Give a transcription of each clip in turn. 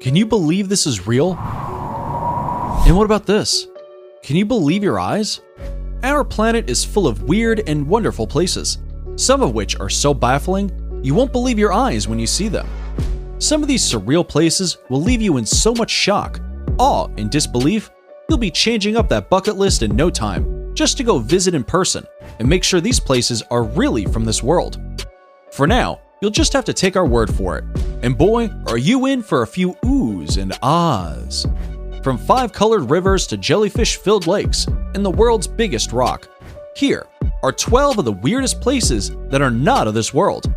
Can you believe this is real? And what about this? Can you believe your eyes? Our planet is full of weird and wonderful places, some of which are so baffling you won't believe your eyes when you see them. Some of these surreal places will leave you in so much shock, awe, and disbelief, you'll be changing up that bucket list in no time just to go visit in person and make sure these places are really from this world. For now, you'll just have to take our word for it. And boy, are you in for a few oohs and ahs. From 5-colored rivers to jellyfish-filled lakes and the world's biggest rock, here are 12 of the weirdest places that are not of this world.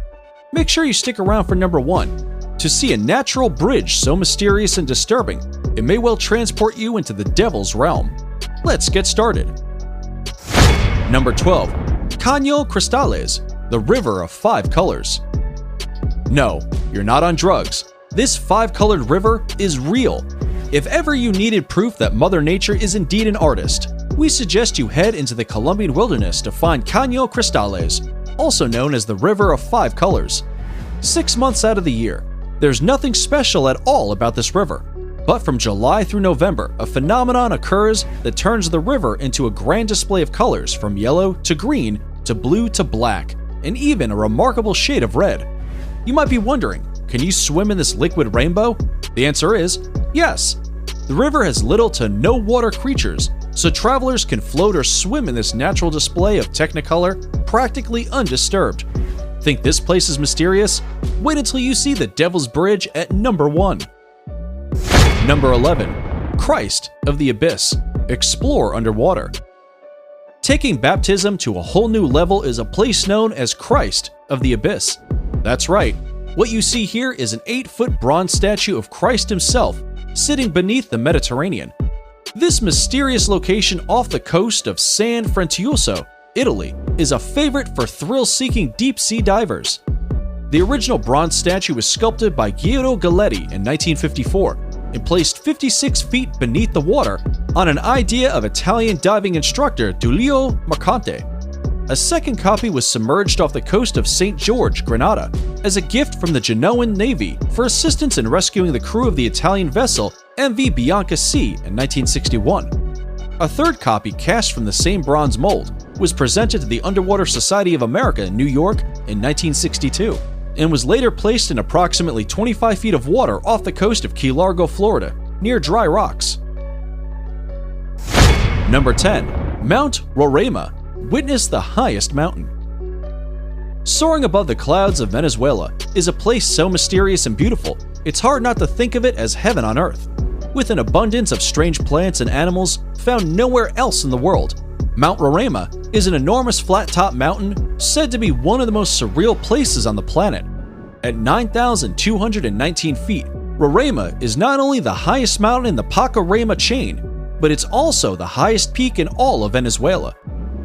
Make sure you stick around for number 1, to see a natural bridge so mysterious and disturbing, it may well transport you into the devil's realm. Let's get started. Number 12. CAÑO CRISTALES, the river of 5 colors. No, you're not on drugs. This 5-colored river is real. If ever you needed proof that Mother Nature is indeed an artist, we suggest you head into the Colombian wilderness to find CAñO CRISTALES, also known as the River of 5 Colors. 6 months out of the year, there's nothing special at all about this river. But from July through November, a phenomenon occurs that turns the river into a grand display of colors from yellow to green to blue to black, and even a remarkable shade of red. You might be wondering, can you swim in this liquid rainbow? The answer is yes. The river has little to no water creatures, so travelers can float or swim in this natural display of technicolor practically undisturbed. Think this place is mysterious? Wait until you see the Devil's Bridge at number 1. Number 11. Christ of the Abyss. Explore underwater. Taking baptism to a whole new level is a place known as Christ of the Abyss. That's right. What you see here is an 8-foot bronze statue of Christ himself sitting beneath the Mediterranean. This mysterious location off the coast of San Frantioso, Italy, is a favorite for thrill-seeking deep-sea divers. The original bronze statue was sculpted by Guido Galletti in 1954 and placed 56 feet beneath the water on an idea of Italian diving instructor Giulio Mercante. A second copy was submerged off the coast of St. George, Grenada, as a gift from the Genoan Navy for assistance in rescuing the crew of the Italian vessel MV Bianca C in 1961. A third copy, cast from the same bronze mold, was presented to the Underwater Society of America in New York in 1962, and was later placed in approximately 25 feet of water off the coast of Key Largo, Florida, near dry rocks. Number 10. Mount RORAIMA. Witness the highest mountain. Soaring above the clouds of Venezuela is a place so mysterious and beautiful, it's hard not to think of it as heaven on earth. With an abundance of strange plants and animals found nowhere else in the world, Mount RORAIMA is an enormous flat-top mountain said to be one of the most surreal places on the planet. At 9,219 feet, RORAIMA is not only the highest mountain in the Pacaraima chain, but it's also the highest peak in all of Venezuela.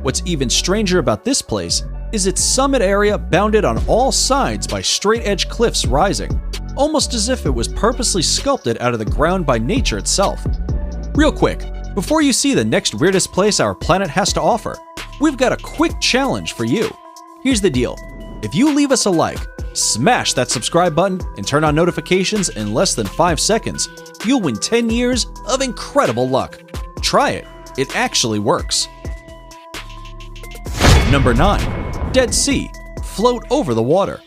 What's even stranger about this place is its summit area bounded on all sides by straight-edge cliffs rising, almost as if it was purposely sculpted out of the ground by nature itself. Real quick, before you see the next weirdest place our planet has to offer, we've got a quick challenge for you. Here's the deal. If you leave us a like, smash that subscribe button, and turn on notifications in less than 5 seconds, you'll win 10 years of incredible luck. Try it. It actually works. Number 9. Dead Sea. Float over the water.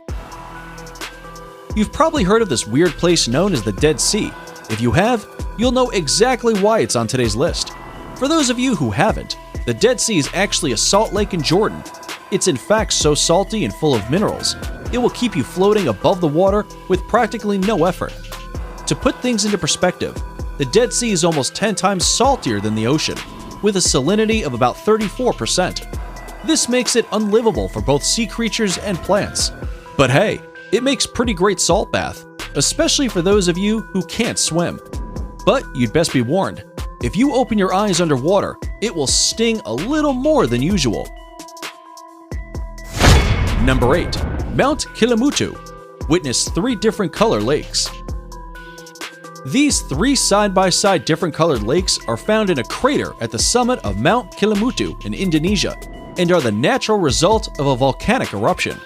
You've probably heard of this weird place known as the Dead Sea. If you have, you'll know exactly why it's on today's list. For those of you who haven't, the Dead Sea is actually a salt lake in Jordan. It's in fact so salty and full of minerals, it will keep you floating above the water with practically no effort. To put things into perspective, the Dead Sea is almost 10 times saltier than the ocean, with a salinity of about 34%. This makes it unlivable for both sea creatures and plants. But hey, it makes pretty great salt bath, especially for those of you who can't swim. But you'd best be warned, if you open your eyes underwater, it will sting a little more than usual. Number 8. Mount KELIMUTU. Witness 3 different color lakes. These 3 side-by-side different colored lakes are found in a crater at the summit of Mount KELIMUTU in Indonesia, and are the natural result of a volcanic eruption.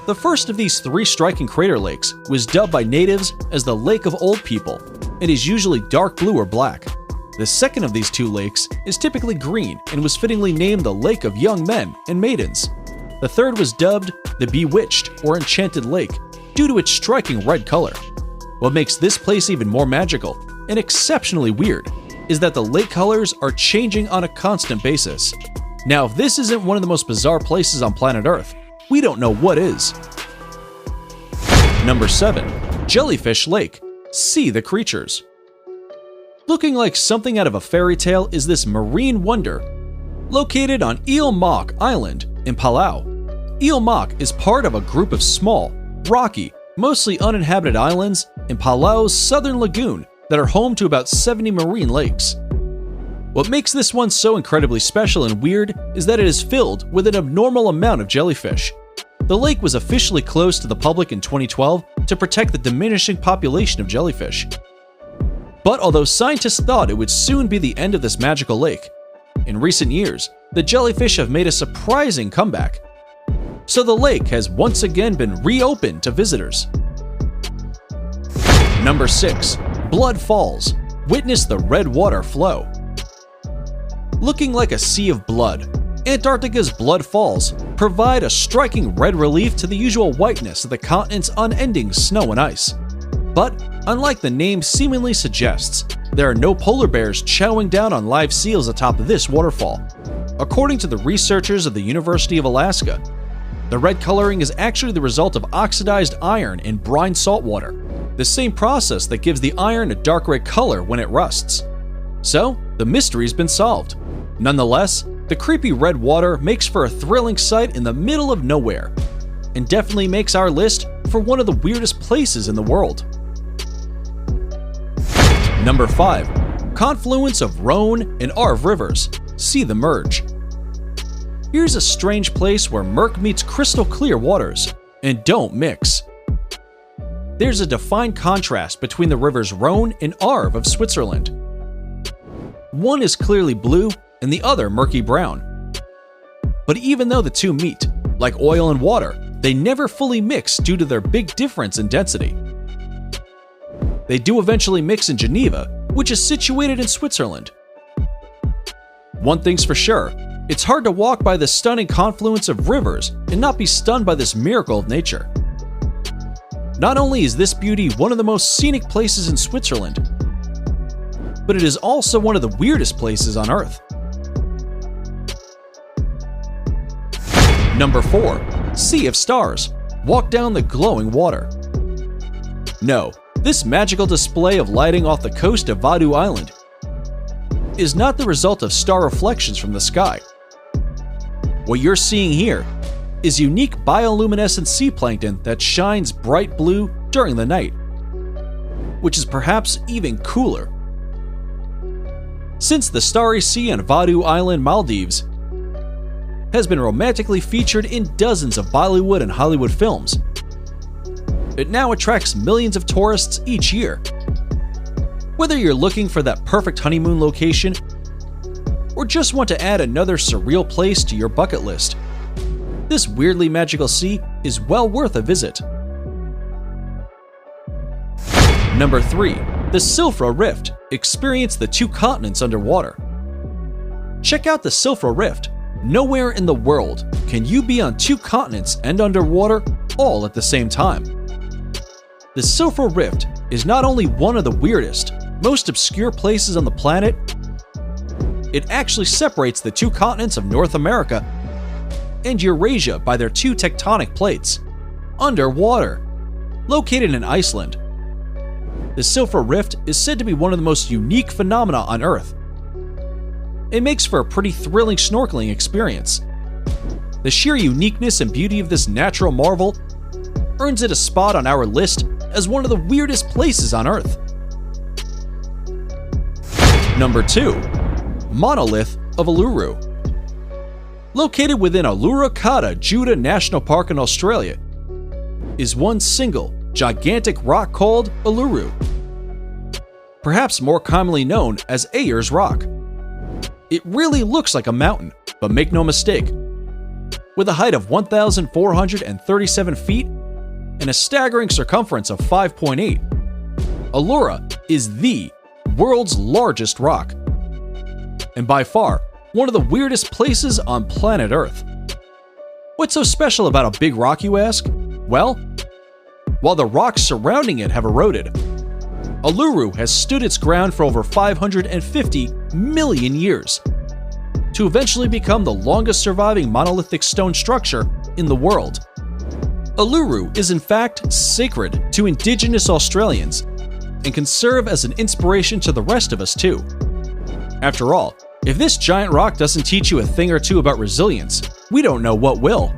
The first of these 3 striking crater lakes was dubbed by natives as the Lake of Old People, and is usually dark blue or black. The second of these two lakes is typically green and was fittingly named the Lake of Young Men and Maidens. The third was dubbed the Bewitched or Enchanted Lake due to its striking red color. What makes this place even more magical and exceptionally weird is that the lake colors are changing on a constant basis. Now, if this isn't one of the most bizarre places on planet Earth, we don't know what is. Number 7. Jellyfish Lake. See the creatures. Looking like something out of a fairy tale is this marine wonder located on Eel Mok Island in Palau. Eel Mok is part of a group of small, rocky, mostly uninhabited islands in Palau's southern lagoon that are home to about 70 marine lakes. What makes this one so incredibly special and weird is that it is filled with an abnormal amount of jellyfish. The lake was officially closed to the public in 2012 to protect the diminishing population of jellyfish. But although scientists thought it would soon be the end of this magical lake, in recent years, the jellyfish have made a surprising comeback. So the lake has once again been reopened to visitors. Number 6. Blood Falls. Witness the red water flow. Looking like a sea of blood, Antarctica's Blood Falls provide a striking red relief to the usual whiteness of the continent's unending snow and ice. But unlike the name seemingly suggests, there are no polar bears chowing down on live seals atop this waterfall. According to the researchers of the University of Alaska, the red coloring is actually the result of oxidized iron in brine saltwater, the same process that gives the iron a dark red color when it rusts. So, the mystery's been solved. Nonetheless, the creepy red water makes for a thrilling sight in the middle of nowhere, and definitely makes our list for one of the weirdest places in the world. Number 5. Confluence of Rhone and Arve rivers. See the merge. Here's a strange place where murk meets crystal clear waters, and don't mix. There's a defined contrast between the rivers Rhone and Arve of Switzerland. One is clearly blue and the other murky brown. But even though the two meet, like oil and water, they never fully mix due to their big difference in density. They do eventually mix in Geneva, which is situated in Switzerland. One thing's for sure, it's hard to walk by this stunning confluence of rivers and not be stunned by this miracle of nature. Not only is this beauty one of the most scenic places in Switzerland, but it is also one of the weirdest places on Earth. Number 4. Sea of Stars. Walk down the glowing water. No, this magical display of lighting off the coast of Vadu Island is not the result of star reflections from the sky. What you're seeing here is unique bioluminescent sea plankton that shines bright blue during the night, which is perhaps even cooler. Since the Starry Sea on Vadu Island, Maldives, has been romantically featured in dozens of Bollywood and Hollywood films, it now attracts millions of tourists each year. Whether you're looking for that perfect honeymoon location, or just want to add another surreal place to your bucket list, this weirdly magical sea is well worth a visit. Number 3. The SILFRA Rift. Experience the two continents underwater. Check out the SILFRA Rift. Nowhere in the world can you be on two continents and underwater all at the same time. The SILFRA Rift is not only one of the weirdest, most obscure places on the planet, it actually separates the two continents of North America and Eurasia by their two tectonic plates, underwater. Located in Iceland, the SILFRA Rift is said to be one of the most unique phenomena on Earth. It makes for a pretty thrilling snorkeling experience. The sheer uniqueness and beauty of this natural marvel earns it a spot on our list as one of the weirdest places on Earth. Number 2. Monolith of Uluru. Located within Uluru Kata Judah National Park in Australia, is one single, gigantic rock called Uluru, perhaps more commonly known as Ayers Rock. It really looks like a mountain, but make no mistake, with a height of 1,437 feet and a staggering circumference of 5.8, ULURU is the world's largest rock, and by far one of the weirdest places on planet Earth. What's so special about a big rock, you ask? Well, while the rocks surrounding it have eroded, ULURU has stood its ground for over 550 million years, to eventually become the longest surviving monolithic stone structure in the world. ULURU is in fact sacred to Indigenous Australians and can serve as an inspiration to the rest of us too. After all, if this giant rock doesn't teach you a thing or two about resilience, we don't know what will.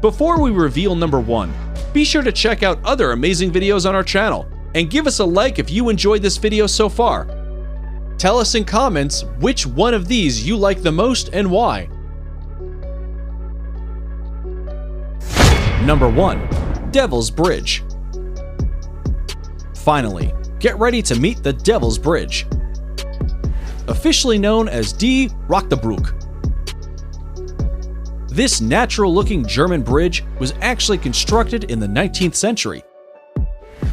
Before we reveal number 1, be sure to check out other amazing videos on our channel and give us a like if you enjoyed this video so far. Tell us in comments which one of these you like the most and why. Number 1. Devil's Bridge. Finally, get ready to meet the Devil's Bridge. Officially known as Die Rocktebrug. This natural-looking German bridge was actually constructed in the 19th century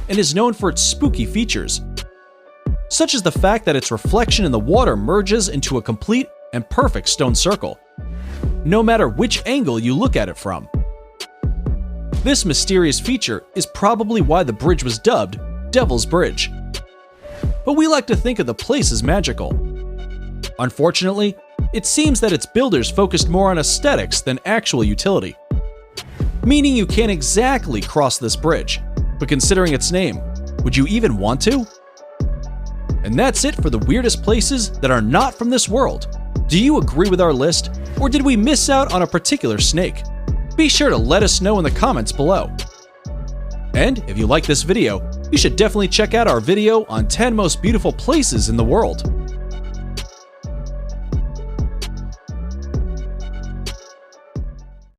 and is known for its spooky features, such as the fact that its reflection in the water merges into a complete and perfect stone circle, no matter which angle you look at it from. This mysterious feature is probably why the bridge was dubbed Devil's Bridge. But we like to think of the place as magical. Unfortunately, it seems that its builders focused more on aesthetics than actual utility, meaning you can't exactly cross this bridge, but considering its name, would you even want to? And that's it for the weirdest places that are not from this world. Do you agree with our list, or did we miss out on a particular snake? Be sure to let us know in the comments below. And if you like this video, you should definitely check out our video on 10 most beautiful places in the world.